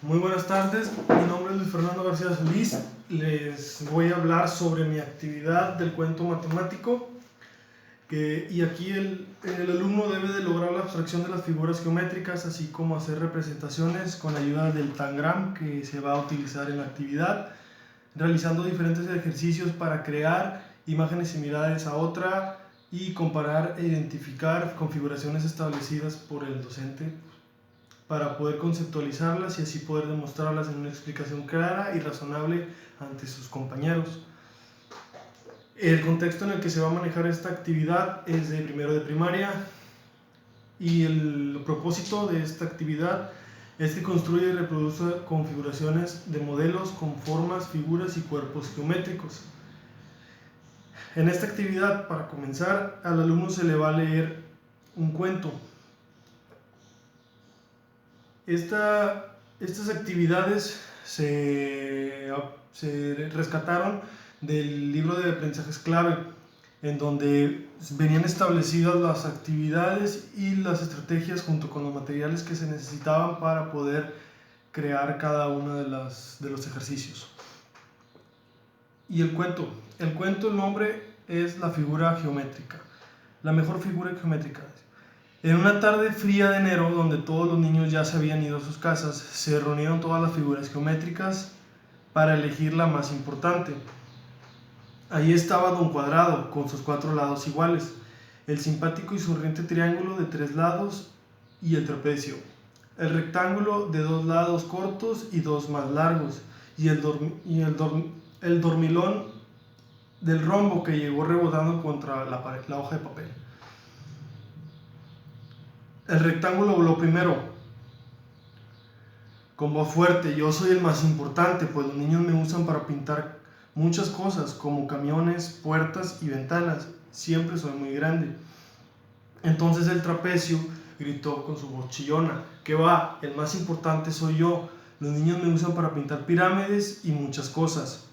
Muy buenas tardes, mi nombre es Luis Fernando García Solís. Les voy a hablar sobre mi actividad del cuento matemático. Y aquí el alumno debe de lograr la abstracción de las figuras geométricas, así como hacer representaciones con la ayuda del tangram que se va a utilizar en la actividad, realizando diferentes ejercicios para crear imágenes similares a otra y comparar e identificar configuraciones establecidas por el docente para poder conceptualizarlas y así poder demostrarlas en una explicación clara y razonable ante sus compañeros. El contexto en el que se va a manejar esta actividad es de primero de primaria y el propósito de esta actividad es que construye y reproduce configuraciones de modelos con formas, figuras y cuerpos geométricos. En esta actividad, para comenzar, al alumno se le va a leer un cuento. Estas actividades se rescataron del libro de aprendizajes clave, en donde venían establecidas las actividades y las estrategias junto con los materiales que se necesitaban para poder crear cada uno de los ejercicios. Y el cuento, el nombre es la figura geométrica, la mejor figura geométrica. En una tarde fría de enero, donde todos los niños ya se habían ido a sus casas, se reunieron todas las figuras geométricas para elegir la más importante. Ahí estaba Don Cuadrado, con sus 4 lados iguales, el simpático y sonriente triángulo de 3 lados y el trapecio, el rectángulo de 2 lados cortos y 2 más largos, y el dormilón del rombo que llegó rebotando contra la hoja de papel. El rectángulo voló primero, con voz fuerte: yo soy el más importante, pues los niños me usan para pintar muchas cosas, como camiones, puertas y ventanas. Siempre soy muy grande. Entonces el trapecio gritó con su voz chillona: ¿qué va? El más importante soy yo. Los niños me usan para pintar pirámides y muchas cosas.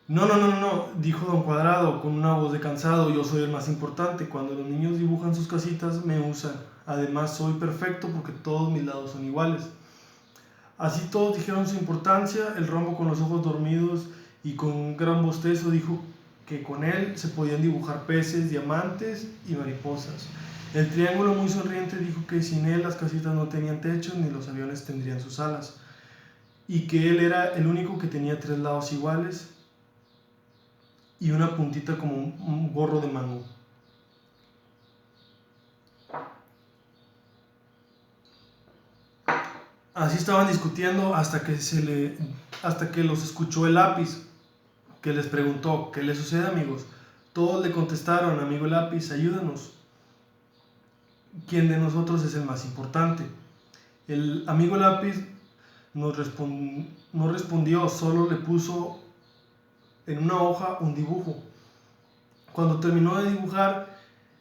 No, dijo Don Cuadrado con una voz de cansado: yo soy el más importante. Cuando los niños dibujan sus casitas me usan. Además soy perfecto porque todos mis lados son iguales. Así todos dijeron su importancia. El rombo, con los ojos dormidos y con un gran bostezo, dijo que con él se podían dibujar peces, diamantes y mariposas. El triángulo, muy sonriente, dijo que sin él las casitas no tenían techo ni los aviones tendrían sus alas, y que él era el único que tenía 3 lados iguales y una puntita como un gorro de mango. Así estaban discutiendo hasta que los escuchó el lápiz, que les preguntó: ¿qué les sucede, amigos? Todos le contestaron: amigo lápiz, ayúdanos. ¿Quién de nosotros es el más importante? El amigo lápiz no respondió, solo le puso en una hoja un dibujo. Cuando terminó de dibujar,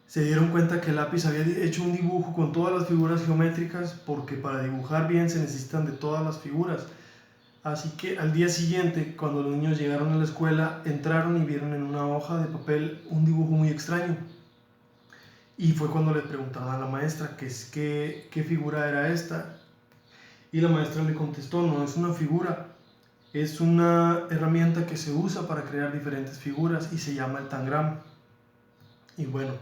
se dieron cuenta que el lápiz había hecho un dibujo con todas las figuras geométricas, porque para dibujar bien se necesitan de todas las figuras. Así que al día siguiente, cuando los niños llegaron a la escuela, entraron y vieron en una hoja de papel un dibujo muy extraño. Y fue cuando le preguntaron a la maestra qué figura era esta. Y la maestra le contestó: no es una figura, es una herramienta que se usa para crear diferentes figuras y se llama el tangram. Y bueno,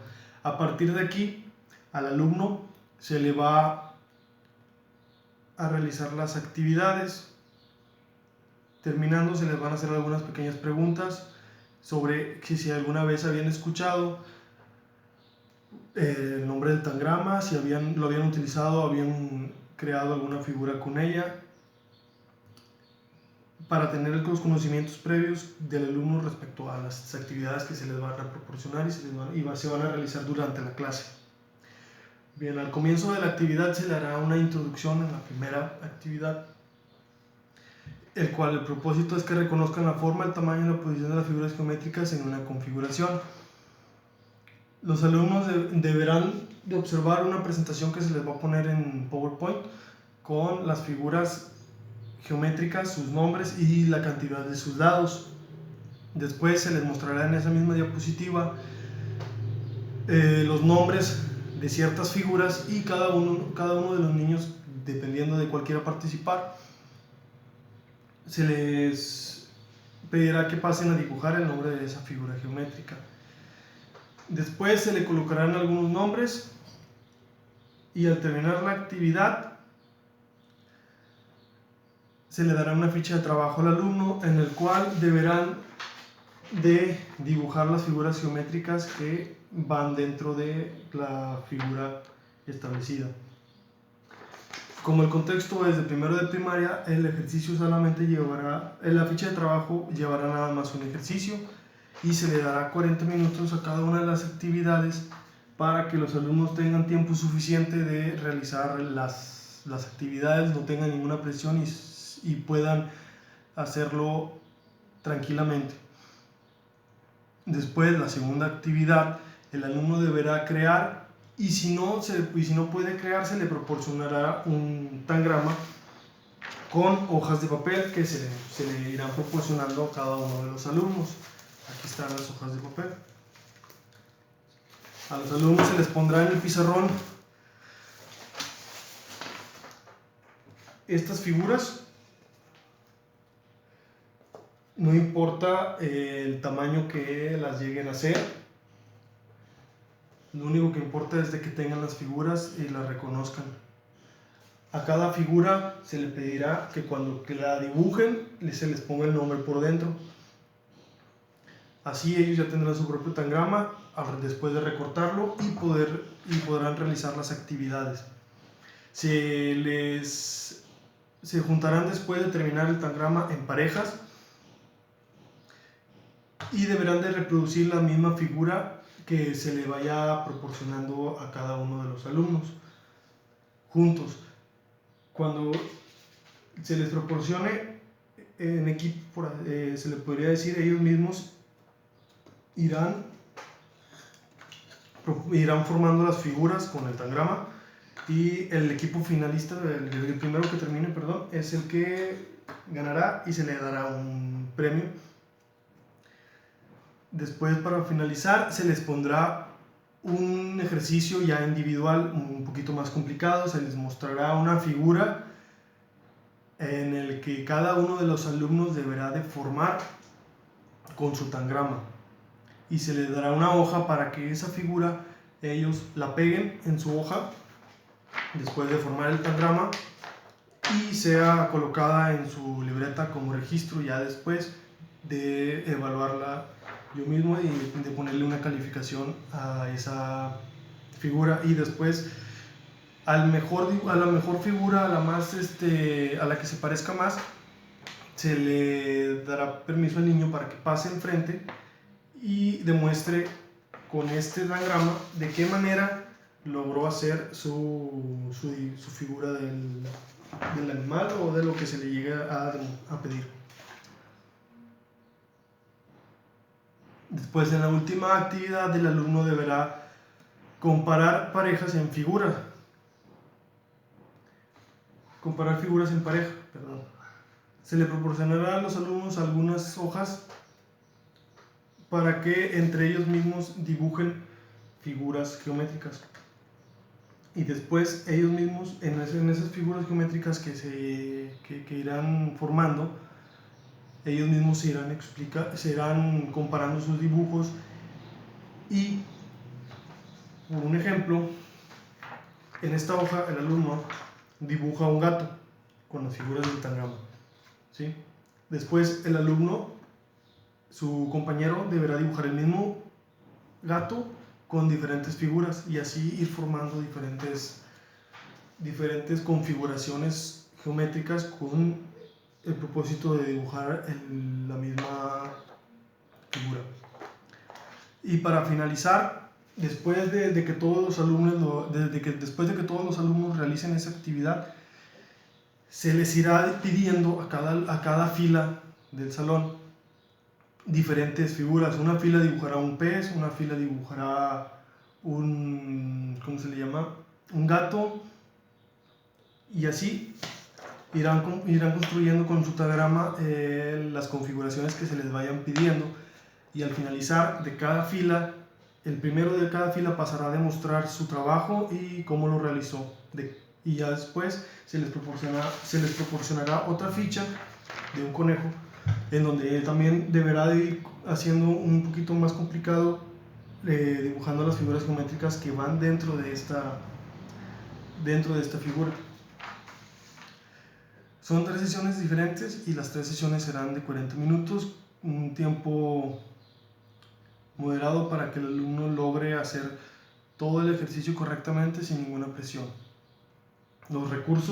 a partir de aquí, al alumno se le va a realizar las actividades. Terminando, se les van a hacer algunas pequeñas preguntas sobre si alguna vez habían escuchado el nombre del tangrama, si lo habían utilizado, habían creado alguna figura con ella, para tener los conocimientos previos del alumno respecto a las actividades que se les van a proporcionar y se van a realizar durante la clase. Bien, al comienzo de la actividad se le hará una introducción en la primera actividad, el cual el propósito es que reconozcan la forma, el tamaño y la posición de las figuras geométricas en una configuración. Los alumnos deberán de observar una presentación que se les va a poner en PowerPoint con las figuras geométricas, sus nombres y la cantidad de sus lados. Después se les mostrará en esa misma diapositiva los nombres de ciertas figuras, y cada uno de los niños dependiendo de cuál quiera participar, se les pedirá que pasen a dibujar el nombre de esa figura geométrica. Después se le colocarán algunos nombres y al terminar la actividad se le dará una ficha de trabajo al alumno en el cual deberán de dibujar las figuras geométricas que van dentro de la figura establecida. Como el contexto es de primero de primaria, el ejercicio solamente llevará, en la ficha de trabajo llevará nada más un ejercicio y se le dará 40 minutos a cada una de las actividades para que los alumnos tengan tiempo suficiente de realizar las actividades, no tengan ninguna presión y puedan hacerlo tranquilamente. Después, la segunda actividad, el alumno deberá crear y si no puede crear, se le proporcionará un tangrama con hojas de papel que se le irán proporcionando a cada uno de los alumnos. Aquí están las hojas de papel. A los alumnos se les pondrá en el pizarrón estas figuras. No importa el tamaño que las lleguen a ser, lo único que importa es de que tengan las figuras y las reconozcan. A cada figura se le pedirá que cuando la dibujen se les ponga el nombre por dentro. Así ellos ya tendrán su propio tangrama después de recortarlo y podrán realizar las actividades. Se juntarán después de terminar el tangrama en parejas y deberán de reproducir la misma figura que se le vaya proporcionando a cada uno de los alumnos juntos. Cuando se les proporcione en equipo, se les podría decir, ellos mismos irán formando las figuras con el tangrama y el equipo finalista, el primero que termine, perdón, es el que ganará y se le dará un premio. Después, para finalizar, se les pondrá un ejercicio ya individual un poquito más complicado. Se les mostrará una figura en el que cada uno de los alumnos deberá de formar con su tangrama y se les dará una hoja para que esa figura ellos la peguen en su hoja después de formar el tangrama y sea colocada en su libreta como registro ya después de evaluarla yo mismo y de ponerle una calificación a esa figura. Y después a la mejor figura, a la que se parezca más, se le dará permiso al niño para que pase enfrente y demuestre con este diagrama de qué manera logró hacer su figura del animal o de lo que se le llegue a pedir. Después, en la última actividad, el alumno deberá comparar parejas en figuras. Comparar figuras en pareja, perdón. Se le proporcionará a los alumnos algunas hojas para que entre ellos mismos dibujen figuras geométricas. Y después ellos mismos, en esas figuras geométricas que irán formando, ellos mismos se irán comparando sus dibujos y, por un ejemplo, en esta hoja el alumno dibuja un gato con las figuras del tangrama, ¿sí? Después el alumno, su compañero, deberá dibujar el mismo gato con diferentes figuras y así ir formando diferentes configuraciones geométricas con el propósito de dibujar la misma figura. Y para finalizar, después de que todos los alumnos realicen esa actividad, se les irá pidiendo a cada fila del salón diferentes figuras. Una fila dibujará un pez, una fila dibujará un gato, y así irán construyendo con su diagrama las configuraciones que se les vayan pidiendo, y al finalizar de cada fila, el primero de cada fila pasará a demostrar su trabajo y cómo lo realizó, y ya después se les proporcionará otra ficha de un conejo en donde él también deberá de ir haciendo un poquito más complicado, dibujando las figuras geométricas que van dentro de esta figura. Son 3 sesiones diferentes y las 3 sesiones serán de 40 minutos, un tiempo moderado para que el alumno logre hacer todo el ejercicio correctamente sin ninguna presión. Los recursos